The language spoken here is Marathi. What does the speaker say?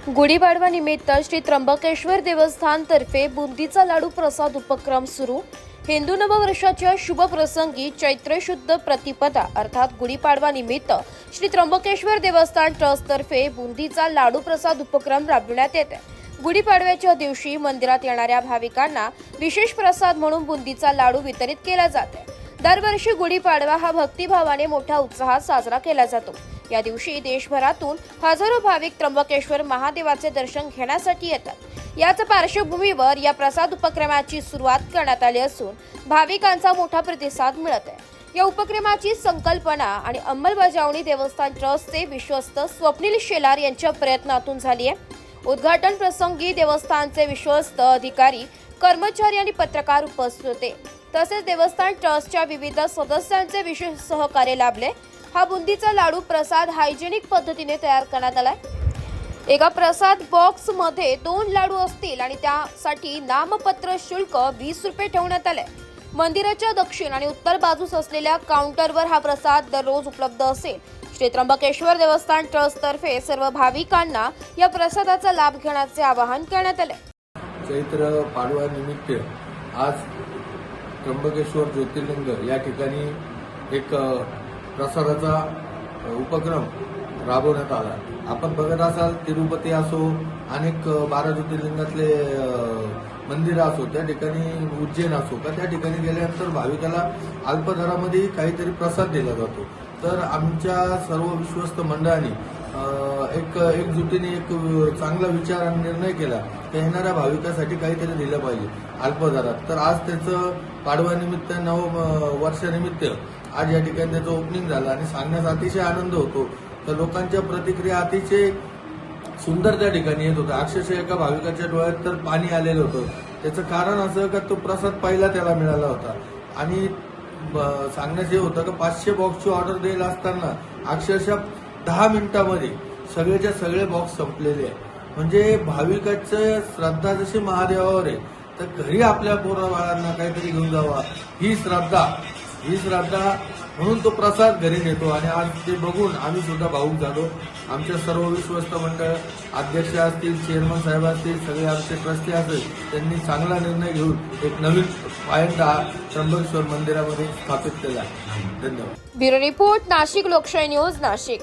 गुढीपाडवा निमित्त श्री त्र्यंबकेश्वर देवस्थान तर्फे बुंदीचा लाडू प्रसाद उपक्रम सुरू। हिंदू नववर्षाच्या शुभ प्रसंगी चैत्र शुद्ध प्रतिपदा अर्थात गुढीपाडवा निमित्त श्री त्र्यंबकेश्वर देवस्थान ट्रस्ट तर्फे बुंदीचा लाडू प्रसाद उपक्रम राबविण्यात येत आहे। गुढीपाडव्याच्या दिवशी मंदिरात येणाऱ्या भाविकांना विशेष प्रसाद म्हणून बुंदीचा लाडू वितरित केला जातो। दरवर्षी गुढीपाडवा हा भक्तिभावाने मोठ्या उत्साहात साजरा केला जातो। या दिवशी देशभरातून हजारो भाविक त्र्यंबकेश्वर महादेवाचे दर्शन घेण्यासाठी येतात। याच पार्श्वभूमीवर या प्रसाद उपक्रमाची सुरुवात करण्यात आली असून भाविकांचा मोठा प्रतिसाद मिळत आहे। या उपक्रमाची संकल्पना आणि अंमलबजावणी देवस्थान ट्रस्टचे विश्वस्त स्वप्नील शेलार यांच्या प्रयत्नातून झाली आहे। उद्घाटन प्रसंगी देवस्थानचे विश्वस्त अधिकारी, कर्मचारी आणि पत्रकार उपस्थित होते। तसेच देवस्थान ट्रस्टच्या विविध सदस्यांचे विशेष सहकार्य लाभले। हा बुंदीचा लाडू प्रसाद हायजेनिक पद्धतीने तयार करण्यात आलाय। एका प्रसाद बॉक्स मध्ये 2 लाडू असतील आणि त्यासाठी नामपत्र शुल्क 20 रुपये ठेवण्यात आले। मंदिराच्या दक्षिण आणि उत्तर बाजूस असलेल्या काउंटरवर हा प्रसाद दररोज उपलब्ध असेल। श्री त्र्यंबकेश्वर देवस्थान ट्रस्ट तर्फे सर्व भाविकांना या प्रसादाचा लाभ घेण्याचे आवाहन करण्यात आले। चैत्र पाडवा निमित्त आज त्र्यंबकेश्वर ज्योतिर्लिंग या ठिकाणी एक प्रसादाचा उपक्रम राबवण्यात आला। आपण बघत असाल तिरुपती असो, अनेक 12 ज्योतिर्लिंगातले मंदिर असो, त्या ठिकाणी उज्जैन असो का, त्या ठिकाणी गेल्यानंतर भाविकाला अल्प दरामध्ये काहीतरी प्रसाद दिला जातो। तर आमच्या सर्व विश्वस्त मंडळाने एकजुटीने एक चांगला विचार आणि निर्णय केला की येणाऱ्या भाविकासाठी काहीतरी दिलं पाहिजे अल्प दरात। तर आज त्याचं पाडव्यानिमित्त, वर्षानिमित्त आज या ठिकाणी त्याचं ओपनिंग झालं आणि सांगण्यास अतिशय आनंद होतो। तर लोकांच्या प्रतिक्रिया अतिशय सुंदर त्या ठिकाणी येत होत्या। अक्षरशः एका भाविकाच्या डोळ्यात तर पाणी आलेलं होतं। त्याचं कारण असं का तो प्रसाद पहिला त्याला मिळाला होता आणि सांगण्यास हे होतं की 500 बॉक्सची ऑर्डर द्यायला असताना अक्षरशः 10 मिनिटांमध्ये सगळेच्या सगळे बॉक्स संपलेले आहे। म्हणजे भाविकाचं श्रद्धा जशी महादेवावर आहे, तर घरी आपल्या पोरा बाळांना काहीतरी घेऊन जावा ही श्रद्धा म्हणून तो प्रसाद घरी नेतो। आणि आज ते बघून आम्ही सुद्धा भावूक झालो। आमच्या सर्व विश्वस्त मंडळ अध्यक्ष असतील, चेअरमन साहेब असतील, सगळे आमचे ट्रस्टी असतील, त्यांनी चांगला निर्णय घेऊन एक नवीन पायंडा त्र्यंबकेश्वर मंदिरामध्ये स्थापित केला आहे। धन्यवाद। ब्युरो रिपोर्ट, नाशिक लोकशाही न्यूज, नाशिक।